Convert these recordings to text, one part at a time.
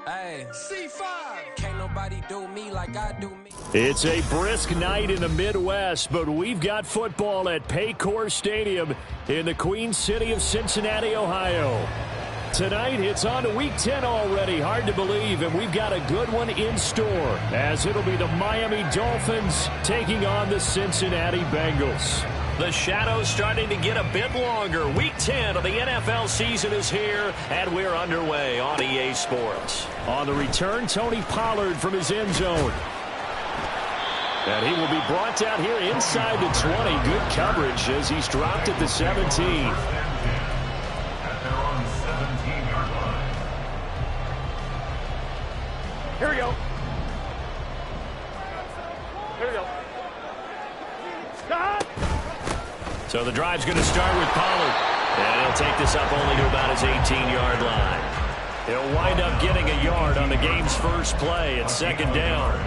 Hey, C5. Can't nobody do me like I do me. It's a brisk night in the Midwest, but we've got football at Paycor Stadium in the Queen City of Cincinnati, Ohio. Tonight, it's on to Week 10 already. Hard to believe, and we've got a good one in store, as it'll be the Miami Dolphins taking on the Cincinnati Bengals. The shadow's starting to get a bit longer. Week 10 of the NFL season is here, and we're underway on EA Sports. On the return, Tony Pollard from his end zone. And he will be brought down here inside the 20. Good coverage as he's dropped at the 17. Here we go. Here we go. Stop. So the drive's going to start with Pollard. And he'll take this up only to about his 18-yard line. He'll wind up getting a yard on the game's first play at second down.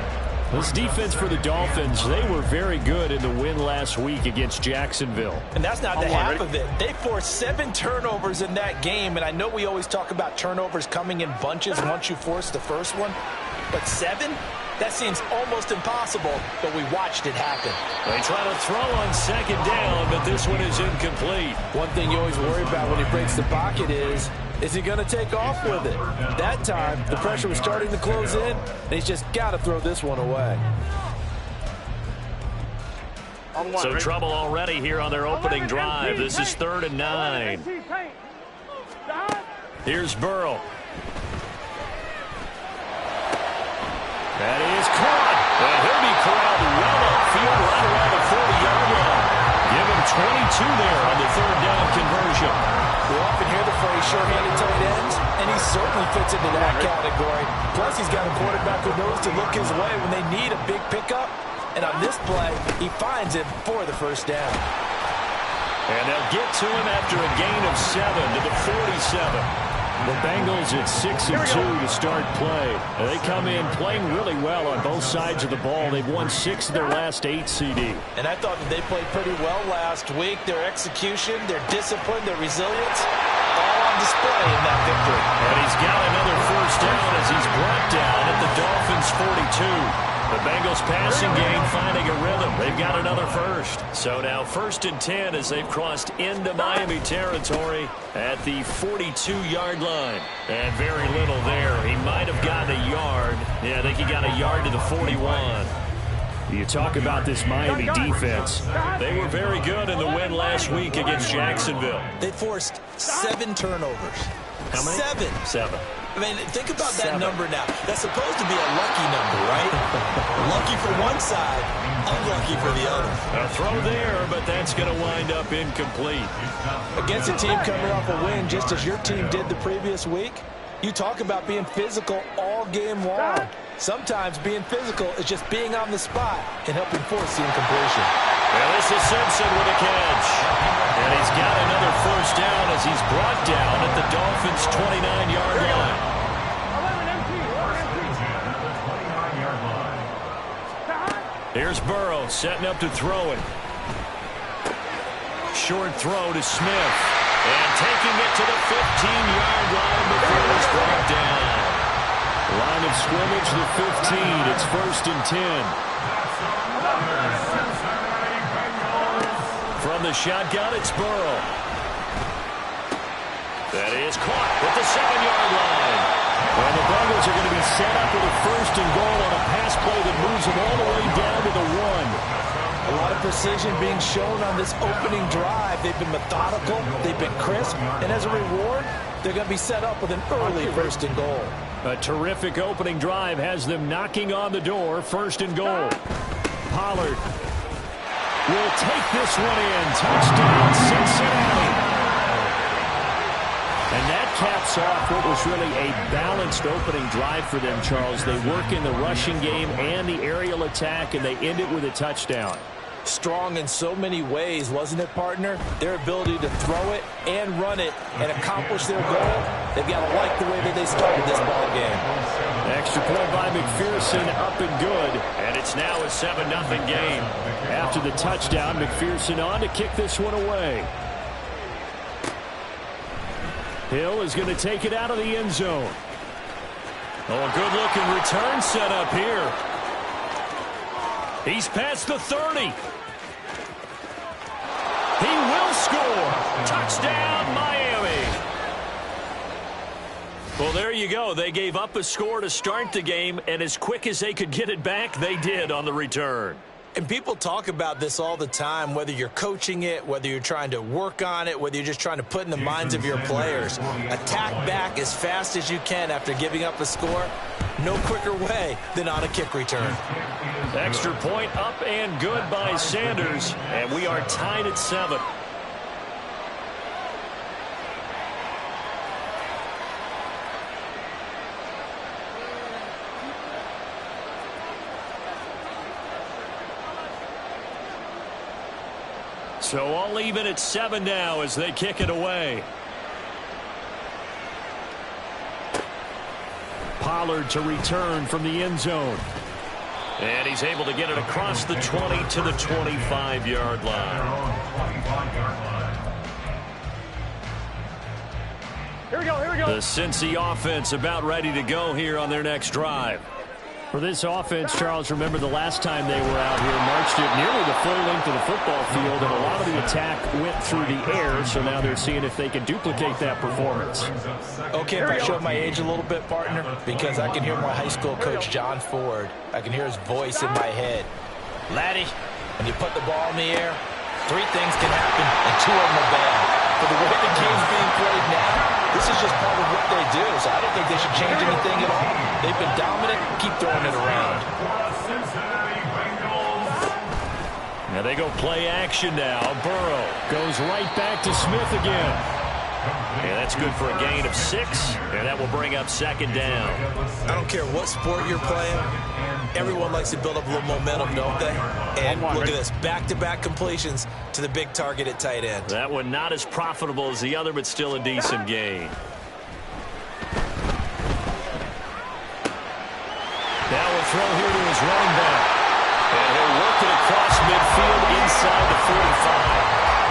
This defense for the Dolphins, they were very good in the win last week against Jacksonville. And that's not the half of it. They forced 7 turnovers in that game, and I know we always talk about turnovers coming in bunches once you force the first one, but 7? That seems almost impossible, but we watched it happen. They try to throw on second down, but this one is incomplete. One thing you always worry about when he breaks the pocket is he going to take off with it? That time, the pressure was starting to close in, and he's just got to throw this one away. So trouble already here on their opening drive. This is 3rd and 9. Here's Burrow. That is caught. And he'll be corralled well upfield right around the 40-yard line. Give him 22 there on the 3rd down conversion. We often hear the phrase short-handed tight ends, and he certainly fits into that category. Plus, he's got a quarterback who knows to look his way when they need a big pickup. And on this play, he finds it for the first down. And they'll get to him after a gain of 7 to the 47. The Bengals at 6-2 to start play. They come in playing really well on both sides of the ball. They've won 6 of their last 8 CD. And I thought that they played pretty well last week. Their execution, their discipline, their resilience, all on display in that victory. And he's got another first down as he's brought down at the Dolphins' 42. The Bengals passing game finding a rhythm. They've got another first. So now 1st and 10 as they've crossed into Miami territory at the 42-yard line. And very little there. He might have gotten a yard. Yeah, I think he got a yard to the 41. You talk about this Miami defense. They were very good in the win last week against Jacksonville. They forced 7 turnovers. How many? 7. I mean, think about 7. that number now. That's supposed to be a lucky number, right? Lucky for one side, unlucky for the other. A throw there, but that's going to wind up incomplete. Against a team coming off a win just as your team did the previous week, you talk about being physical all game long. Sometimes being physical is just being on the spot and helping force the incompletion. Well, this is Simpson with a catch. And he's got another first down as he's brought down at the Dolphins' 29-yard line. Here's Burrow setting up to throw it. Short throw to Smith. And taking it to the 15-yard line before it's brought down. Line of scrimmage, the 15. It's 1st and 10. From the shotgun, it's Burrow. That is caught at the 7-yard line. And the Bengals are going to be set up with a 1st and goal on a pass play that moves them all the way down to the 1. A lot of precision being shown on this opening drive. They've been methodical, they've been crisp, and as a reward, they're going to be set up with an early 1st and goal. A terrific opening drive has them knocking on the door. 1st and goal. Pollard will take this one in. Touchdown, Cincinnati. And that caps off what was really a balanced opening drive for them, Charles. They work in the rushing game and the aerial attack, and they end it with a touchdown. Strong in so many ways, wasn't it, partner? Their ability to throw it and run it and accomplish their goal, they've got to like the way that they started this ball game. Extra point by McPherson, up and good. And it's now a 7-0 game. After the touchdown, McPherson on to kick this one away. Hill is going to take it out of the end zone. Oh, a good-looking return set up here. He's past the 30. He will score. Touchdown, Miami. Well, there you go. They gave up a score to start the game, and as quick as they could get it back, they did on the return. And people talk about this all the time, whether you're coaching it, whether you're trying to work on it, whether you're just trying to put in the minds of your players. Attack back as fast as you can after giving up a score. No quicker way than on a kick return. Extra point up and good by Sanders, and we are tied at 7. So all even at 7 now as they kick it away. Pollard to return from the end zone. And he's able to get it across the 20 to the 25-yard line. Here we go. The Cincy offense about ready to go here on their next drive. For this offense, Charles, remember the last time they were out here, marched it nearly the full length of the football field, and a lot of the attack went through the air, so now they're seeing if they can duplicate that performance. Okay, if I show my age a little bit, partner, because I can hear my high school coach, John Ford. I can hear his voice in my head. Laddie, when you put the ball in the air, 3 things can happen, and 2 of them are bad. For the way the game's being played now, this is just part of what they do, so I don't think they should change anything at all. They've been dominant. Keep throwing it around. Now they go play action now. Burrow goes right back to Smith again. And that's good for a gain of 6, and that will bring up 2nd down. I don't care what sport you're playing. Everyone likes to build up a little momentum, don't they? And look at this, back-to-back completions to the big target at tight end. That one not as profitable as the other, but still a decent gain. Now we'll throw here to his running back. And he'll work it across midfield inside the 45.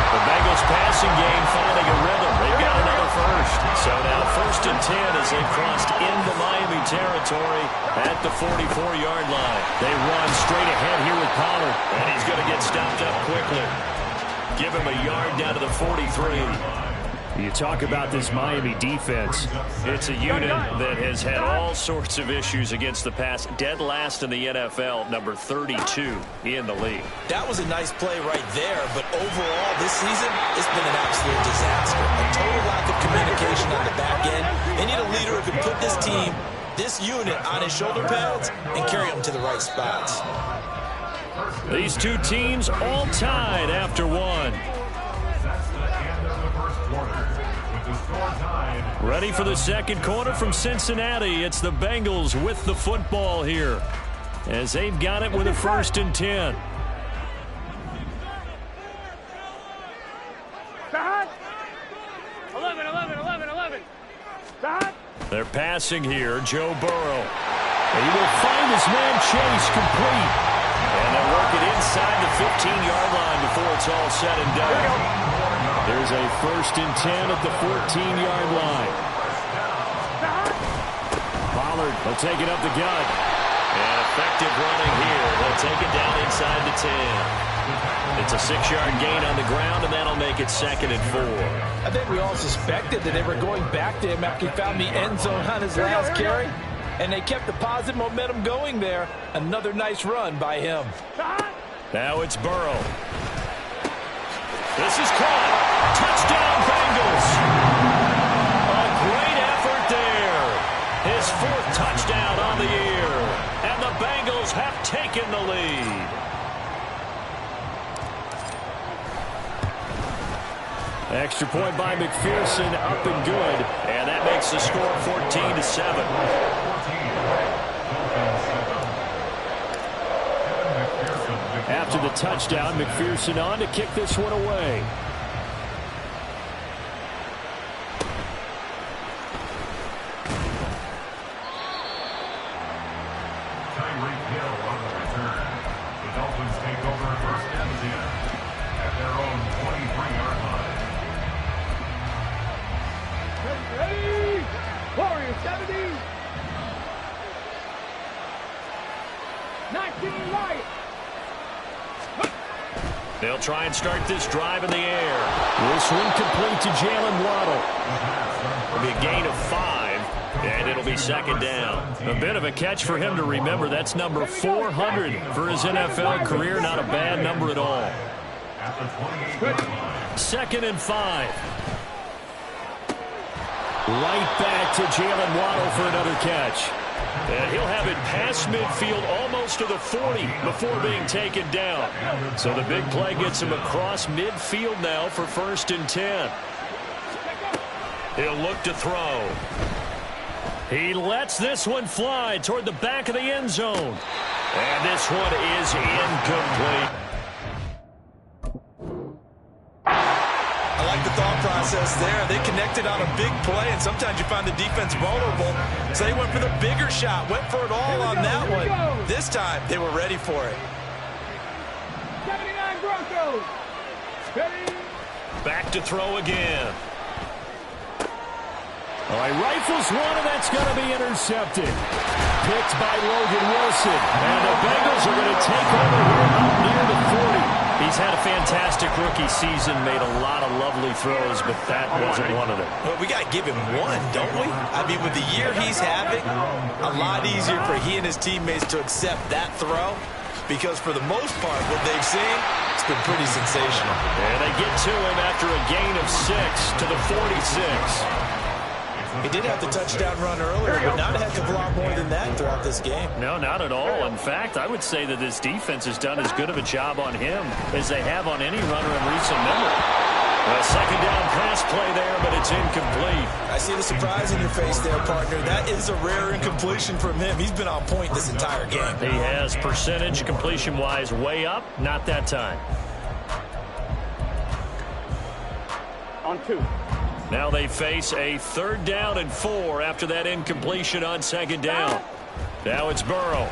The Bengals passing game finding a rhythm. They've got another first. So now 1st and 10 as they've crossed into Miami territory at the 44-yard line. They run straight ahead here with Pollard. And he's going to get stopped up quickly. Give him a yard down to the 43. You talk about this Miami defense. It's a unit that has had all sorts of issues against the pass. Dead last in the NFL, number 32 in the league. That was a nice play right there, but overall this season, it's been an absolute disaster. A total lack of communication on the back end. They need a leader who can put this team, this unit, on his shoulder pads and carry them to the right spots. These two teams all tied after 1. Ready for the second quarter from Cincinnati. It's the Bengals with the football here as they've got it with a 1st and 10. They're passing here. Joe Burrow. He will find his man Chase complete. And they'll work it inside the 15-yard line before it's all said and done. There's a 1st and 10 at the 14-yard line. Pollard will take it up the gut. And effective running here. They'll take it down inside the 10. It's a 6-yard gain on the ground, and that'll make it 2nd and 4. I think we all suspected that they were going back to him after he found the end zone on his last carry. And they kept the positive momentum going there. Another nice run by him. Now it's Burrow. This is caught. Touchdown, Bengals. A great effort there. His 4th touchdown on the year. And the Bengals have taken the lead. Extra point by McPherson, up and good. And that makes the score 14-7. After the touchdown, McPherson on to kick this one away. The Dolphins take over 1st and 10 at their own 23-yard line. Ready? Warrior 70. They'll try and start this drive in the air. This one complete to Jalen Waddle. It'll be a gain of 5, and it'll be second down. A bit of a catch for him to remember. That's number 400 for his NFL career. Not a bad number at all. 2nd and 5. Right back to Jalen Waddle for another catch. And he'll have it past midfield almost to the 40 before being taken down. So the big play gets him across midfield now for 1st and 10. He'll look to throw. He lets this one fly toward the back of the end zone. And this one is incomplete. I like the thought process there. They connected on a big play, and sometimes you find the defense vulnerable. So they went for the bigger shot, went for it all on that one. This time, they were ready for it. 79 Broncos. Ready. Back to throw again. All right, rifles one, and that's going to be intercepted. Picked by Logan Wilson. And the Bengals are going to take over here up near the 40. He's had a fantastic rookie season, made a lot of lovely throws, but that wasn't one of them. Well, we got to give him one, don't we? I mean, with the year he's having, a lot easier for he and his teammates to accept that throw, because for the most part, what they've seen, it's been pretty sensational. And they get to him after a gain of 6 to the 46. He did have the touchdown run earlier, but not a heck of a lot more than that throughout this game. No, not at all. In fact, I would say that this defense has done as good of a job on him as they have on any runner in recent memory. A second down pass play there, but it's incomplete. I see the surprise in your face there, partner. That is a rare incompletion from him. He's been on point this entire game. He has percentage completion-wise way up. Not that time. On 2. Now they face a 3rd down and 4 after that incompletion on 2nd down. Now it's Burrow.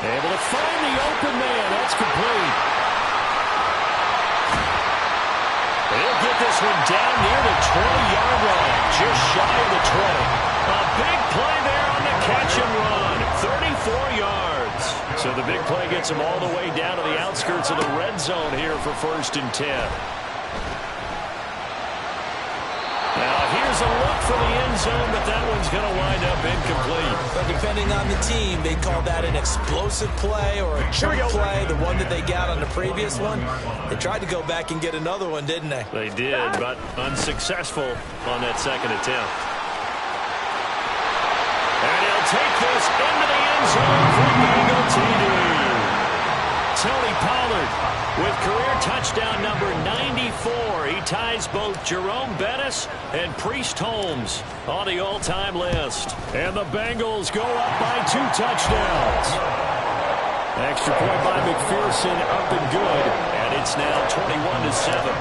Able to find the open man. That's complete. He'll get this one down near the 20-yard line, just shy of the 20. A big play there on the catch and run. 34 yards. So the big play gets him all the way down to the outskirts of the red zone here for 1st and 10. Now, here's a look for the end zone, but that one's going to wind up incomplete. But depending on the team, they call that an explosive play or a chunk play, the one that they got on the previous one. They tried to go back and get another one, didn't they? They did, but unsuccessful on that 2nd attempt. And he'll take this into the end zone for Bengal TD. Tony Pollard with career touchdown number 94. He ties both Jerome Bettis and Priest Holmes on the all-time list. And the Bengals go up by 2 touchdowns. Extra point by McPherson, up and good. And it's now 21-7.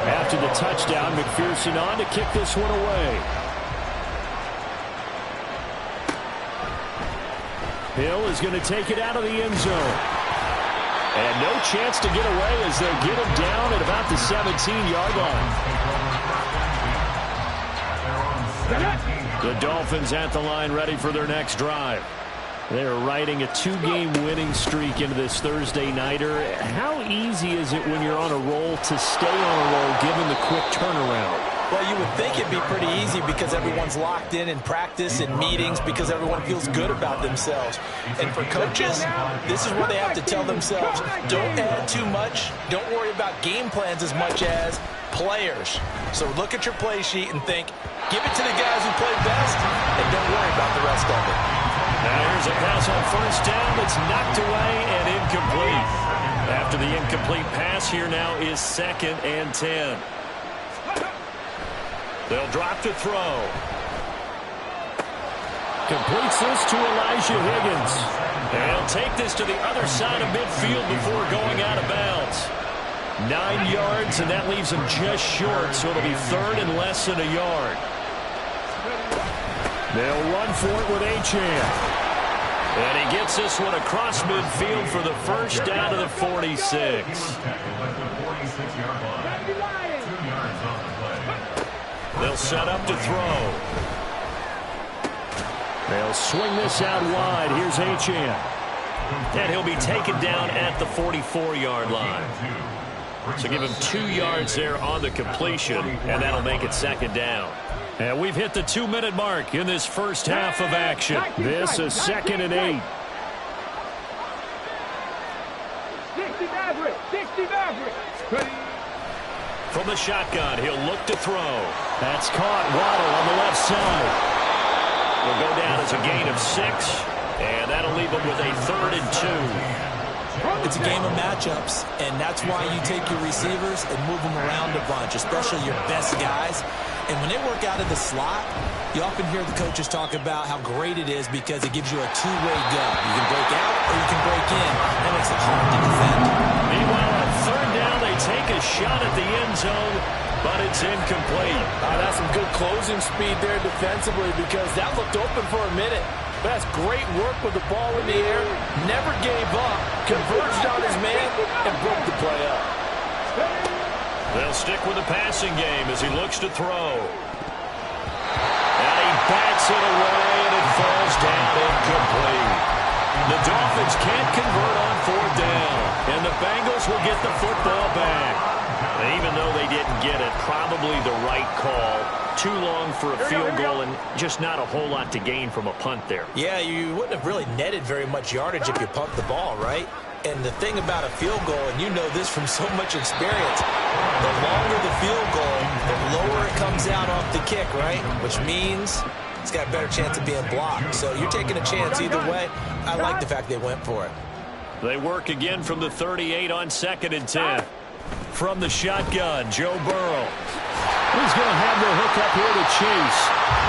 After the touchdown, McPherson on to kick this one away. Hill is going to take it out of the end zone. And no chance to get away as they'll get him down at about the 17-yard line. The Dolphins at the line ready for their next drive. They're riding a 2-game winning streak into this Thursday nighter. How easy is it when you're on a roll to stay on a roll given the quick turnaround? Well, you would think it'd be pretty easy because everyone's locked in practice and meetings because everyone feels good about themselves. And for coaches, this is where they have to tell themselves, don't add too much. Don't worry about game plans as much as players. So look at your play sheet and think, give it to the guys who play best and don't worry about the rest of it. Now here's a pass on 1st down that's knocked away and incomplete. After the incomplete pass, here now is 2nd and 10. They'll drop to throw. Completes this to Elijah Higgins. And he'll take this to the other side of midfield before going out of bounds. 9 yards, and that leaves him just short, so it'll be 3rd and less than a yard. They'll run for it with Achane. And he gets this one across midfield for the 1st down to the 46. They'll set up to throw. They'll swing this out wide. Here's Achane. And he'll be taken down at the 44-yard line. So give him 2 yards there on the completion, and that'll make it second down. And we've hit the 2-minute mark in this first half of action. This is 2nd and 8. 60 Maverick. 60 Maverick. From the shotgun, he'll look to throw. That's caught. Waddle on the left side. Will go down as a gain of 6, and that'll leave him with a 3rd and 2. It's a game of matchups, and that's why you take your receivers and move them around a bunch, especially your best guys. And when they work out of the slot, you often hear the coaches talk about how great it is because it gives you a two-way go. You can break out or you can break in. That makes it hard to defend. Meanwhile, on 3rd down, they take a shot at the end zone, but it's incomplete. That's some good closing speed there defensively because that looked open for a minute. But that's great work with the ball in the air. Never gave up, converged on his man, and broke the play up. They'll stick with the passing game as he looks to throw. And he bats it away, and it falls down incomplete. The Dolphins can't convert on 4th down, and the Bengals will get the football back. And even though they didn't get it, probably the right call. Too long for a field goal and just not a whole lot to gain from a punt there. Yeah, you wouldn't have really netted very much yardage if you pumped the ball, right? And the thing about a field goal, and you know this from so much experience, the longer the field goal, the lower it comes out off the kick, right? Which means it's got a better chance of being blocked. So you're taking a chance either way. I like the fact they went for it. They work again from the 38 on 2nd and 10. From the shotgun, Joe Burrow. He's going to have the hook up here to Chase.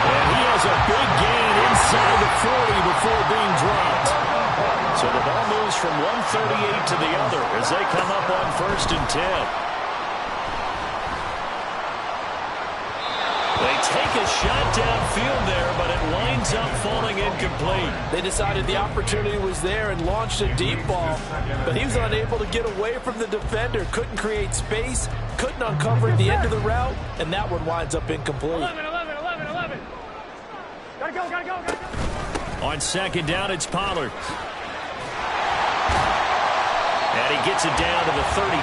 And he has a big gain inside the 40 before being dropped. So the ball moves from 138 to the other as they come up on 1st and 10. They take a shot downfield there, but it winds up falling incomplete. They decided the opportunity was there and launched a deep ball, but he was unable to get away from the defender, couldn't create space, couldn't uncover the end of the route, and that one winds up incomplete. 11. Gotta go. On 2nd down, it's Pollard. And he gets it down to the 32. 50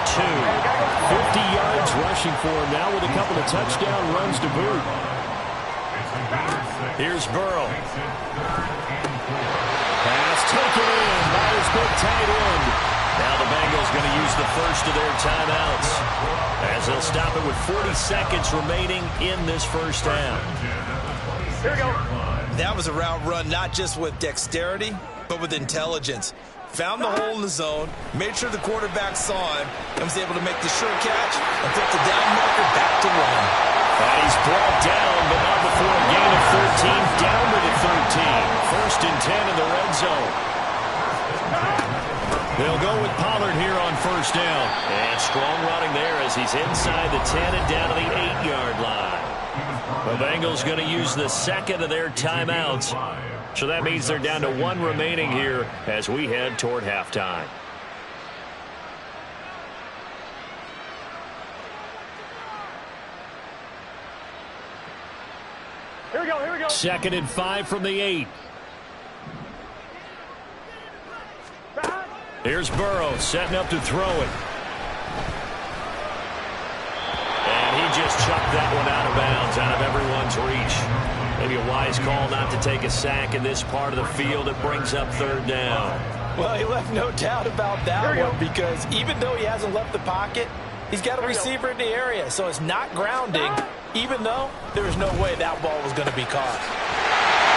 yards rushing for him now with a couple of touchdown runs to boot. Here's Burrow. Pass taken in by his big tight end. Now the Bengals going to use the first of their timeouts as they'll stop it with 40 seconds remaining in this first half. Here we go. That was a route run not just with dexterity, but with intelligence. Found the hole in the zone, made sure the quarterback saw him, and was able to make the sure catch and put the down marker back to run. And he's brought down, but not before a gain of 13, down to the 13. 1st and 10 in the red zone. They'll go with Pollard here on 1st down. And strong running there as he's inside the 10 and down to the 8-yard line. The Bengals going to use the 2nd of their timeouts. So that means they're down to 1 remaining here as we head toward halftime. Here we go. 2nd and 5 from the 8. Here's Burrow setting up to throw it. And he just chucked that one out of bounds, out of everyone's reach. Maybe a wise call not to take a sack in this part of the field. It brings up 3rd down. Well, he left no doubt about that one because even though he hasn't left the pocket, he's got a receiver in the area. So it's not grounding, even though there was no way that ball was going to be caught.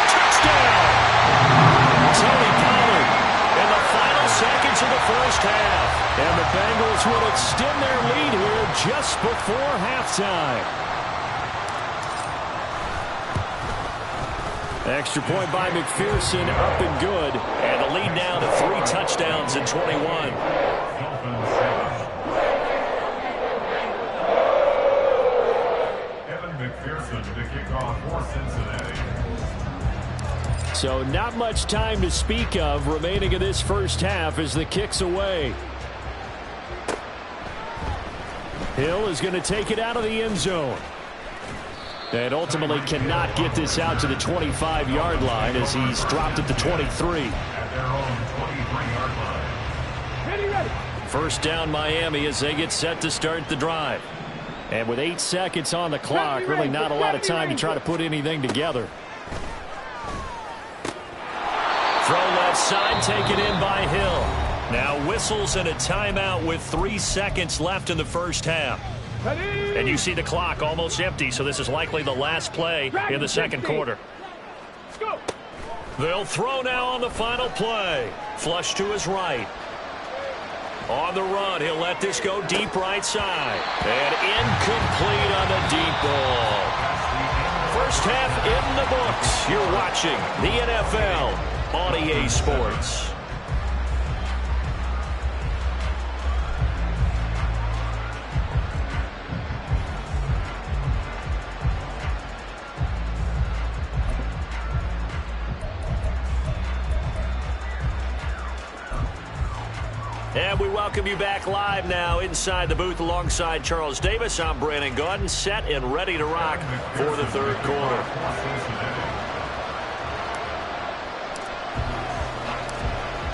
Touchdown! Tony Pollard in the final seconds of the first half. And the Bengals will extend their lead here just before halftime. Extra point by McPherson, up and good. And the lead now to 3 touchdowns in 21. Evan McPherson to kick off for Cincinnati. So not much time to speak of remaining in this first half as the kick's away. Hill is going to take it out of the end zone. And ultimately cannot get this out to the 25-yard line as he's dropped at the 23. At their own 23-yard line. First down Miami as they get set to start the drive. And with 8 seconds on the clock, really not a lot of time to try to put anything together. Throw left side, taken in by Hill. Now whistles and a timeout with 3 seconds left in the first half. And you see the clock almost empty, so this is likely the last play in the second quarter. They'll throw now on the final play. Flush to his right. On the run, he'll let this go deep right side. And incomplete on the deep ball. First half in the books. You're watching the NFL on EA Sports. And we welcome you back live now inside the booth alongside Charles Davis. I'm Brandon Gaudin, set and ready to rock for the third quarter.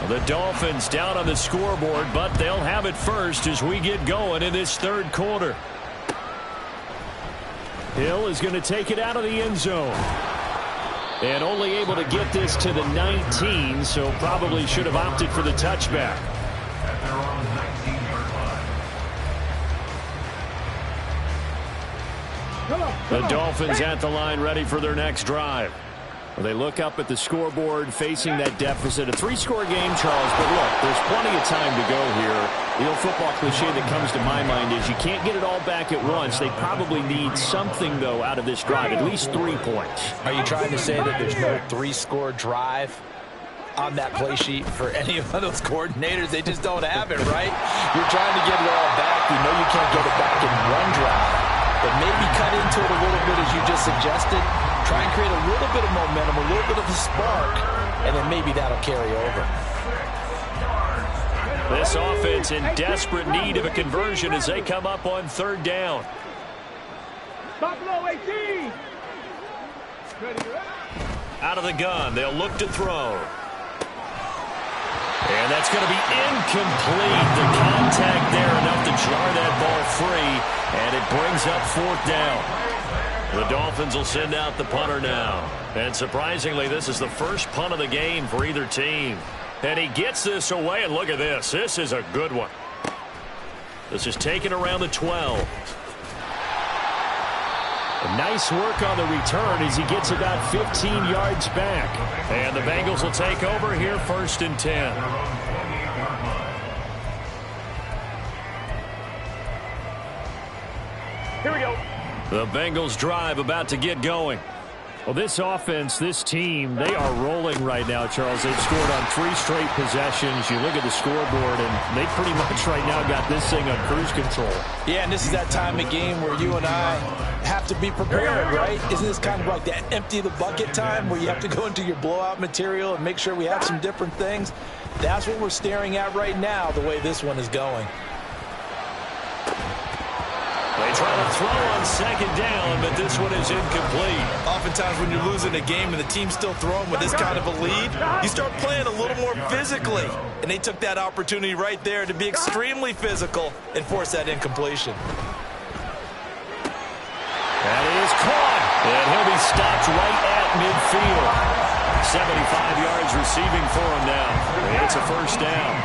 The Dolphins down on the scoreboard, but they'll have it first as we get going in this third quarter. Hill is going to take it out of the end zone. And only able to get this to the 19, so probably should have opted for the touchback. The Dolphins at the line ready for their next drive. They look up at the scoreboard facing that deficit. A 3-score game, Charles, but look, there's plenty of time to go here. The old football cliche that comes to my mind is you can't get it all back at once. They probably need something, though, out of this drive, at least 3 points. Are you trying to say that there's no 3-score drive on that play sheet for any of those coordinators? They just don't have it, right? You're trying to get it all back. You know you can't get it back in one drive. But maybe cut into it a little bit, as you just suggested. Try and create a little bit of momentum, a little bit of a spark, and then maybe that'll carry over. This offense in desperate need of a conversion as they come up on third down. Buffalo 18. Out of the gun, they'll look to throw. And that's going to be incomplete. The contact there enough to jar that ball free, and it brings up fourth down. The Dolphins will send out the punter now. And surprisingly, this is the first punt of the game for either team. And he gets this away, and look at this. This is a good one. This is taken around the 12. Nice work on the return as he gets about 15 yards back. And the Bengals will take over here, 1st and 10. Here we go. The Bengals drive about to get going. Well, this offense, this team, they are rolling right now, Charles. They've scored on 3 straight possessions. You look at the scoreboard, and they pretty much right now got this thing on cruise control. Yeah, and this is that time of game where you and I have to be prepared, right? Isn't this kind of like that empty the bucket time where you have to go into your blowout material and make sure we have some different things? That's what we're staring at right now, the way this one is going. They try to throw on second down, but this one is incomplete. Oftentimes when you're losing a game and the team's still throwing with this kind of a lead, you start playing a little more physically. And they took that opportunity right there to be extremely physical and force that incompletion. That is caught. And he'll be stopped right at midfield. 75 yards receiving for him now. And it's a first down.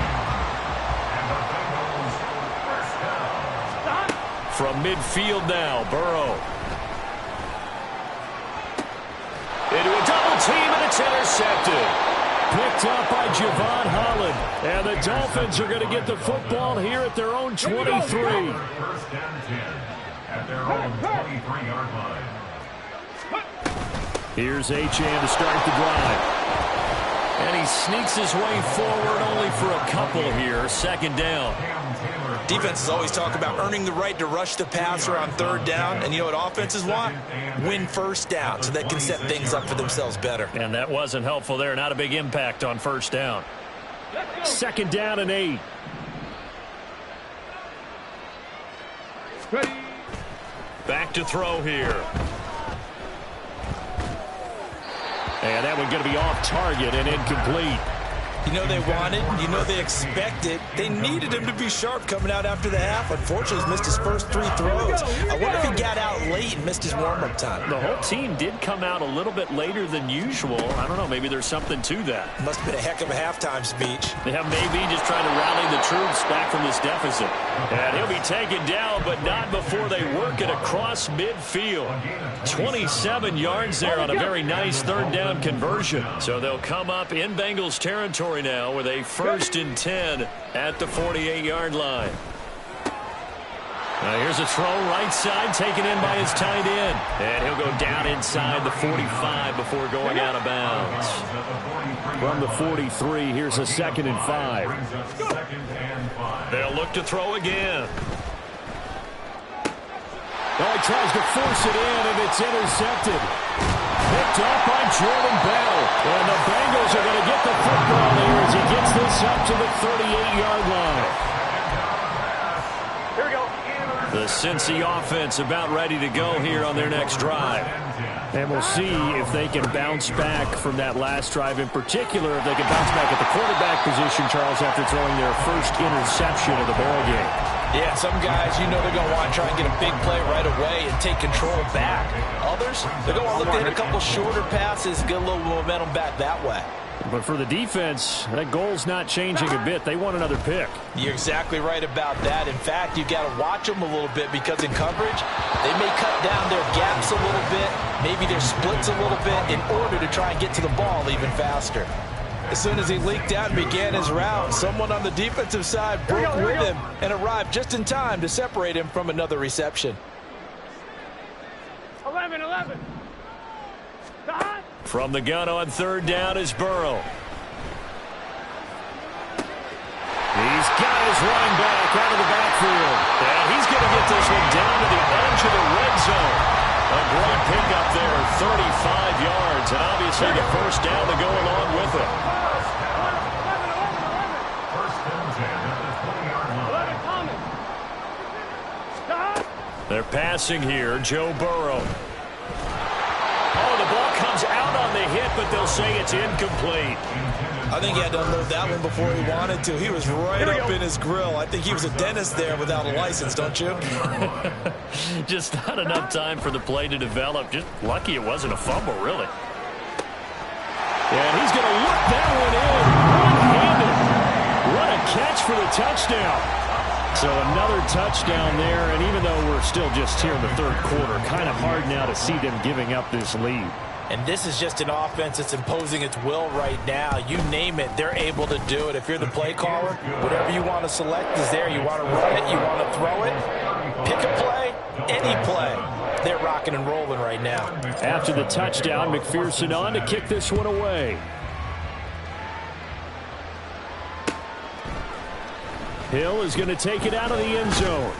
From midfield now, Burrow. Into a double team, and it's intercepted. Picked up by Javon Holland. And the Dolphins are going to get the football here at their own 23. 1st and 10 at their own 23-yard line. Here's Achane to start the drive. And he sneaks his way forward only for a couple here. 2nd down. Defenses always talk about earning the right to rush the passer on 3rd down. And you know what offenses want? Win 1st down so they can set things up for themselves better. And that wasn't helpful there. Not a big impact on 1st down. 2nd down and 8. Back to throw here. And that one going to be off target and incomplete. You know they wanted, you know they expected. They needed him to be sharp coming out after the half. Unfortunately, he's missed his first 3 throws. I wonder if he got out late and missed his warm-up time. The whole team did come out a little bit later than usual. I don't know, maybe there's something to that. Must have been a heck of a halftime speech. Yeah, maybe just trying to rally the troops back from this deficit. And he'll be taken down, but not before they work it across midfield. 27 yards there on a very nice third down conversion. So they'll come up in Bengals territory now with a 1st and 10 at the 48-yard line. Now here's a throw right side taken in by his tight end. And he'll go down inside the 45 before going out of bounds. From the 43, here's a 2nd and 5. They'll look to throw again. Oh, he tries to force it in, and it's intercepted. Picked up by Jordan Bell. And the Bengals are going to get the football here as he gets this up to the 38-yard line. Here we go. The Cincy offense about ready to go here on their next drive. And we'll see if they can bounce back from that last drive, in particular if they can bounce back at the quarterback position, Charles, after throwing their first interception of the ball game. Yeah, some guys, you know they're going to want to try and get a big play right away and take control back. Others, they're going to look to hit a couple shorter passes, get a little momentum back that way. But for the defense, that goal's not changing a bit. They want another pick. You're exactly right about that. In fact, you got to watch them a little bit because in coverage, they may cut down their gaps a little bit, maybe their splits a little bit in order to try and get to the ball even faster. As soon as he leaked out and began his route, someone on the defensive side broke with him and arrived just in time to separate him from another reception. 11. From the gun on 3rd down is Burrow. He's got his running back out of the backfield. And he's going to get this one down to the edge of the red zone. A great pickup there, 35 yards, and obviously the first down to go along with it. They're passing here, Joe Burrow. Oh, the ball comes out on the hit, but they'll say it's incomplete. I think he had to unload that one before he wanted to. He was right up in his grill. I think he was a dentist there without a license, don't you? Just not enough time for the play to develop. Just lucky it wasn't a fumble, really. And he's going to look that one in. One-handed. What a catch for the touchdown. So another touchdown there, and even though we're still just here in the 3rd quarter, kind of hard now to see them giving up this lead. And this is just an offense that's imposing its will right now. You name it, they're able to do it. If you're the play caller, whatever you want to select is there. You want to run it, you want to throw it, pick a play, any play. They're rocking and rolling right now. After the touchdown, McPherson on to kick this one away. Hill is going to take it out of the end zone.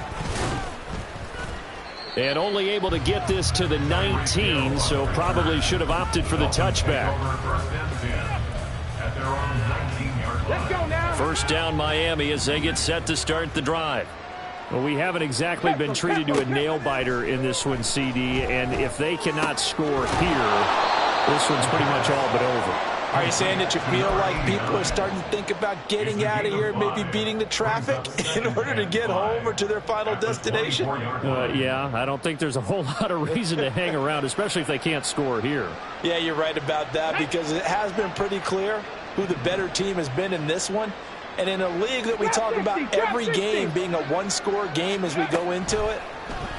And only able to get this to the 19, so probably should have opted for the touchback. Let's go now. First down Miami as they get set to start the drive. Well, we haven't exactly been treated to a nail-biter in this one, CD, and if they cannot score here, this one's pretty much all but over. Are you saying that you feel like people are starting to think about getting out of here, maybe beating the traffic in order to get home or to their final destination? Yeah, I don't think there's a whole lot of reason to hang around, especially if they can't score here. Yeah, you're right about that because it has been pretty clear who the better team has been in this one. And in a league that we talk about every game being a one-score game as we go into it,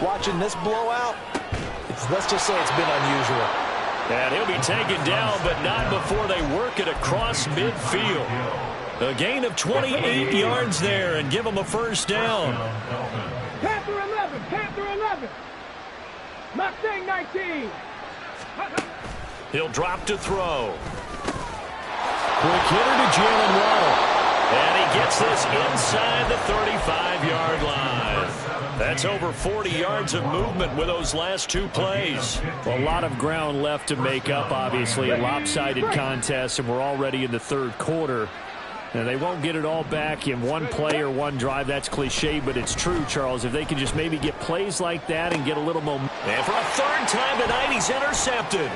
watching this blowout, let's just say it's been unusual. And he'll be taken down, but not before they work it across midfield. A gain of 28 yards there and give them a first down. Panther 11. Mustang 19. He'll drop to throw. Quick hitter to Jalen Waddle. And he gets this inside the 35-yard line. That's over 40 yards of movement with those last 2 plays. A lot of ground left to make up, obviously. A lopsided contest, and we're already in the 3rd quarter. And they won't get it all back in one play or one drive. That's cliche, but it's true, Charles. If they can just maybe get plays like that and get a little momentum. And for a 3rd time tonight, he's intercepted.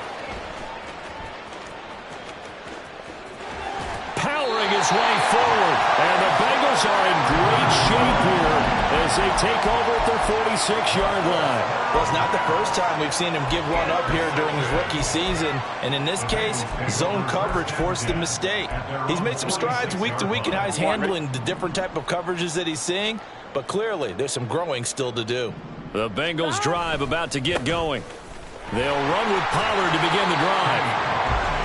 Powering his this way forward. And the Bengals are in great shape here as they take over at their 46-yard line. Well, it's not the first time we've seen him give one up here during his rookie season. And in this case, zone coverage forced the mistake. He's made some strides week to week in how he's handling the different type of coverages that he's seeing. But clearly, there's some growing still to do. The Bengals drive about to get going. They'll run with Pollard to begin the drive.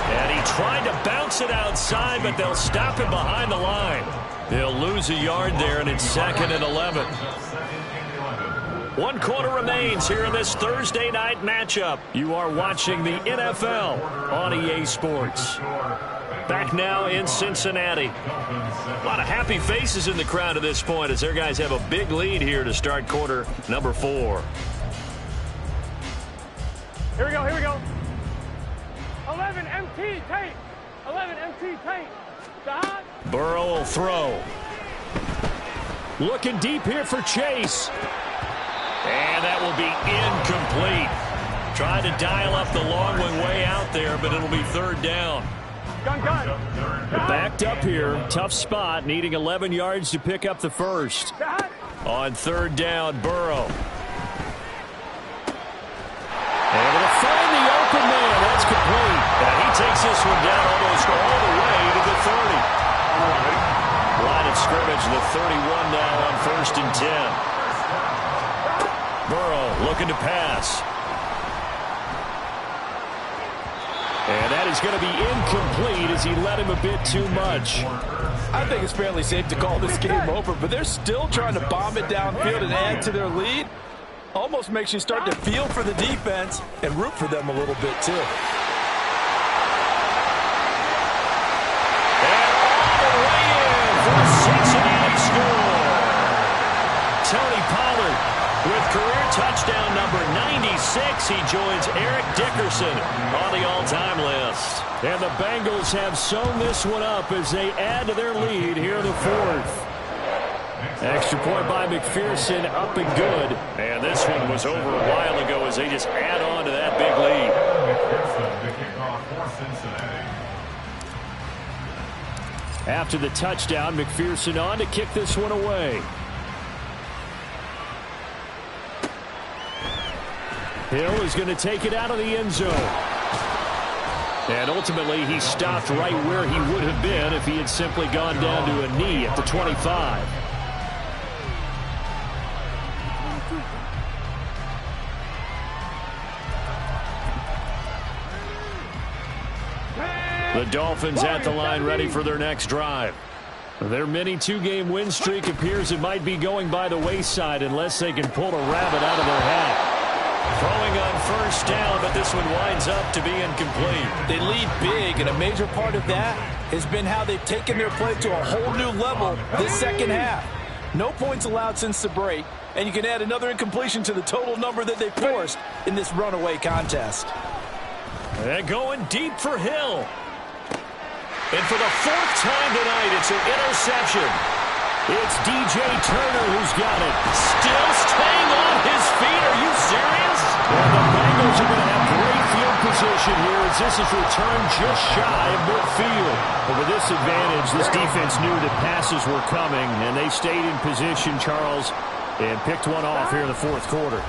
And he tried to bounce it outside, but they'll stop him behind the line. They'll lose a yard there, and it's 2nd and 11. 1 quarter remains here in this Thursday night matchup. You are watching the NFL on EA Sports. Back now in Cincinnati. A lot of happy faces in the crowd at this point as their guys have a big lead here to start quarter number 4. Here we go, here we go. 11 MT tape. 11 MT tape. Stop. Burrow will throw. Looking deep here for Chase. And that will be incomplete. Tried to dial up the long one way out there, but it'll be 3rd down. Gun. Backed up here. Tough spot. Needing 11 yards to pick up the first. On 3rd down, Burrow. Able to find the open man. That's complete. And he takes this one down almost all the way to the 30. Line of scrimmage, the 31 now on 1st and 10. Burrow looking to pass. And that is going to be incomplete as he let him a bit too much. I think it's fairly safe to call this game over, but they're still trying to bomb it downfield and add to their lead. Almost makes you start to feel for the defense and root for them a little bit, too. And all the way in for Cincinnati score. Tony Pollard with career touchdown number 96. He joins Eric Dickerson on the all-time list. And the Bengals have sewn this one up as they add to their lead here in the 4th. Extra point by McPherson, up and good. And this one was over a while ago as they just add on to that big lead. After the touchdown, McPherson on to kick this one away. Hill is going to take it out of the end zone. And ultimately, he stopped right where he would have been if he had simply gone down to a knee at the 25. The Dolphins at the line ready for their next drive. Their mini 2-game win streak appears it might be going by the wayside unless they can pull a rabbit out of their hat. Throwing on 1st down, but this one winds up to be incomplete. They lead big, and a major part of that has been how they've taken their play to a whole new level this 2nd half. No points allowed since the break, and you can add another incompletion to the total number that they forced in this runaway contest. They're going deep for Hill. And for the 4th time tonight, it's an interception. It's DJ Turner who's got it. Still staying on his feet. Are you serious? And the Bengals are going to have great field position here as this is returned just shy of midfield. But with this advantage, this defense knew that passes were coming, and they stayed in position, Charles, and picked one off here in the 4th quarter.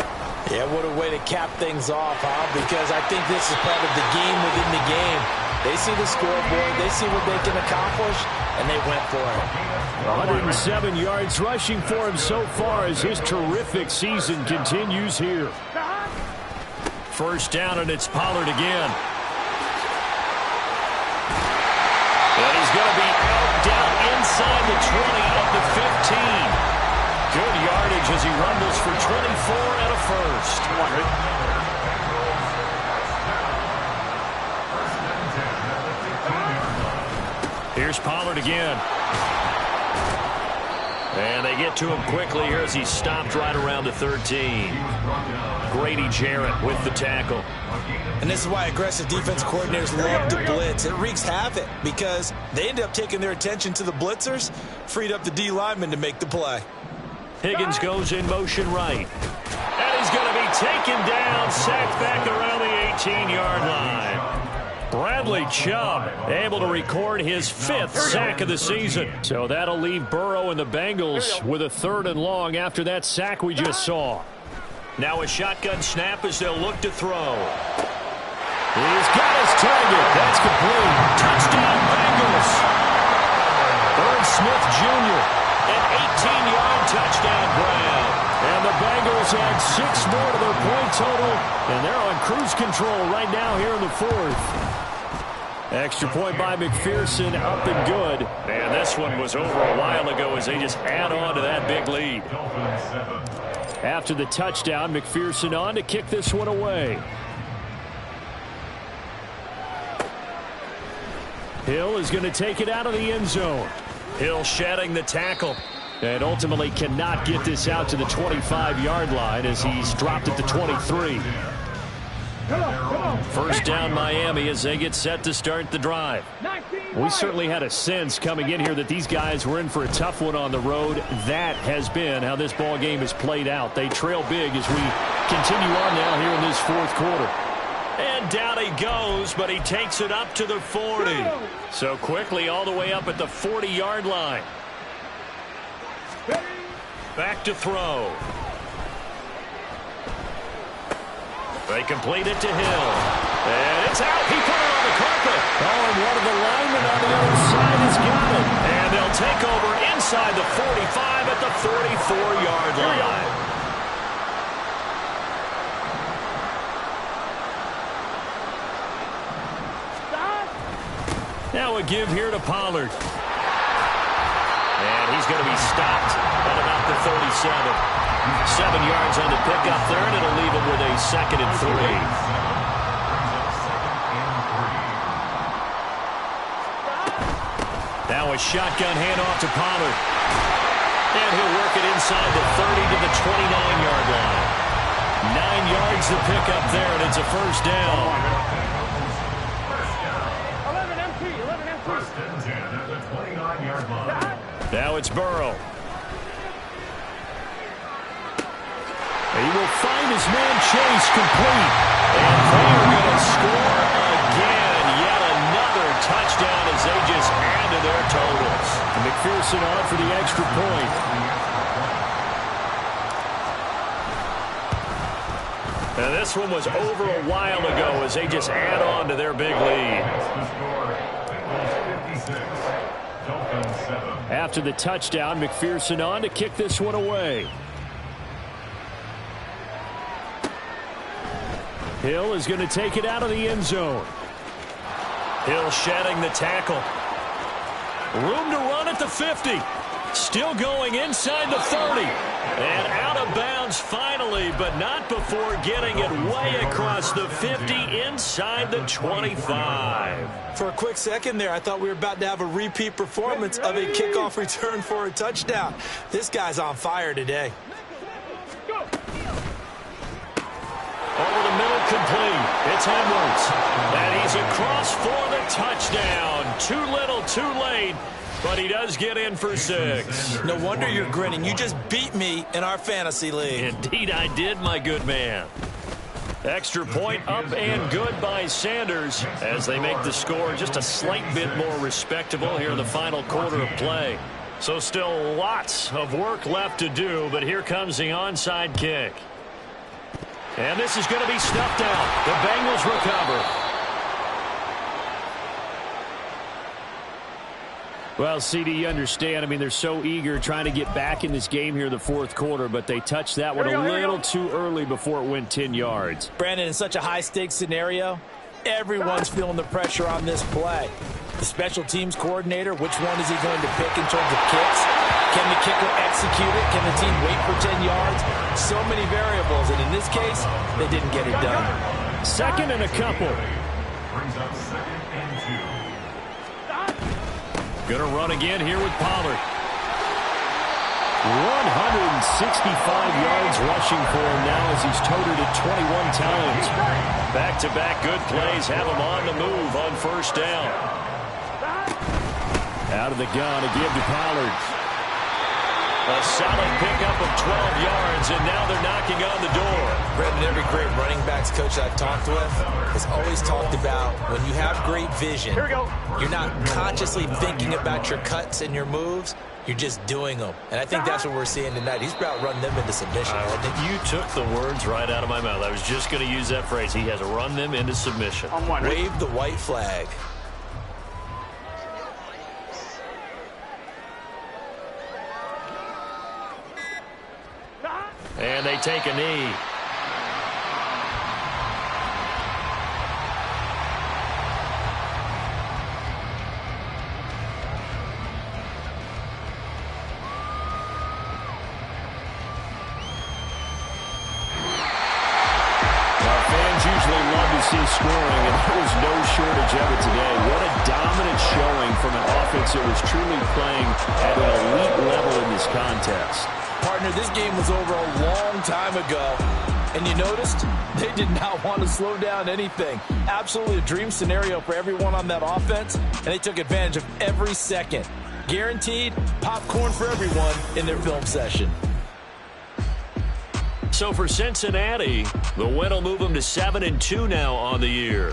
Yeah, what a way to cap things off, huh? Because I think this is part of the game within the game. They see the scoreboard, they see what they can accomplish, and they went for it. 107 yards rushing for him so far as his terrific season continues here. 1st down, and it's Pollard again. And he's going to be out down inside the 20 at the 15. Good yardage as he rumbles for 24 and a first. Here's Pollard again. And they get to him quickly here as he's stopped right around the 13. Grady Jarrett with the tackle. And this is why aggressive defense coordinators love to blitz. It wreaks havoc because they end up taking their attention to the blitzers, freed up the D lineman to make the play. Higgins goes in motion right. And he's going to be taken down, sacked back around the 18-yard line. Bradley Chubb able to record his 5th sack of the season. So that'll leave Burrow and the Bengals with a 3rd and long after that sack we just saw. Now a shotgun snap as they'll look to throw. He's got his target. That's complete. Touchdown Bengals. Irv Smith Jr. An 18-yard touchdown grab. And the Bengals add 6 more to their point total. And they're on cruise control right now here in the 4th. Extra point by McPherson, up and good. And this one was over a while ago as they just add on to that big lead. After the touchdown, McPherson on to kick this one away. Hill is going to take it out of the end zone. Hill shedding the tackle. And ultimately cannot get this out to the 25-yard line as he's dropped at the 23. First down Miami as they get set to start the drive. We certainly had a sense coming in here that these guys were in for a tough one on the road. That has been how this ball game has played out. They trail big as we continue on now here in this 4th quarter. And down he goes, but he takes it up to the 40. So quickly all the way up at the 40-yard line. Back to throw. They complete it to Hill. And it's out. He put it on the carpet. Oh, and one of the linemen on the other side has got it. And they'll take over inside the 45 at the 44-yard line. Now a give here to Pollard. And he's going to be stopped at about the 37. 7 yards on the pickup there, and it'll leave him with a 2nd and 3. Now a shotgun handoff to Pollard. And he'll work it inside the 30 to the 29-yard line. 9 yards to pick up there, and it's a first down. Now it's Burrow. He will find his man Chase complete. And they're going to score again. Yet another touchdown as they just add to their totals. And McPherson on for the extra point. And this one was over a while ago as they just add on to their big lead. After the touchdown, McPherson on to kick this one away. Hill is going to take it out of the end zone. Hill shedding the tackle. Room to run at the 50. Still going inside the 30. And out of bounds finally, but not before getting it way across the 50 inside the 25. For a quick second there, I thought we were about to have a repeat performance of a kickoff return for a touchdown. This guy's on fire today. Over the middle, complete. It's Edwards. And he's across for the touchdown. Too little, too late. But he does get in for 6. No wonder you're grinning. You just beat me in our fantasy league. Indeed I did, my good man. Extra point up and good by Sanders as they make the score just a slight bit more respectable here in the final quarter of play. So still lots of work left to do, but here comes the onside kick. And this is going to be stuffed out. The Bengals recover. Well, CD, you understand. I mean, they're so eager trying to get back in this game here in the 4th quarter, but they touched that one a little too early before it went 10 yards. Brandon, in such a high-stakes scenario, everyone's feeling the pressure on this play. The special teams coordinator, which one is he going to pick in terms of kicks? Can the kicker execute it? Can the team wait for 10 yards? So many variables, and in this case, they didn't get it done. 2nd and a couple. Brings up 2nd and 2. Going to run again here with Pollard. 165 yards rushing for him now as he's toted it 21 times. Back-to-back good plays have him on the move on first down. Out of the gun, a give to Pollard. A solid pickup of 12 yards, and now they're knocking on the door. Brandon, every great running backs coach I've talked with has always talked about when you have great vision, Here we go. you're not consciously thinking about your cuts and your moves. You're just doing them. And I think that's what we're seeing tonight. He's about running them into submission. You took the words right out of my mouth. I was just going to use that phrase. He has run them into submission. On one. Wave the white flag. And they take a knee. Usually love to see scoring, and there was no shortage of it today. What a dominant showing from an offense that was truly playing at an elite level in this contest. Partner, this game was over a long time ago. And you noticed they did not want to slow down anything. Absolutely a dream scenario for everyone on that offense, and they took advantage of every second. Guaranteed popcorn for everyone in their film session. So for Cincinnati, the win will move them to 7-2 now on the year.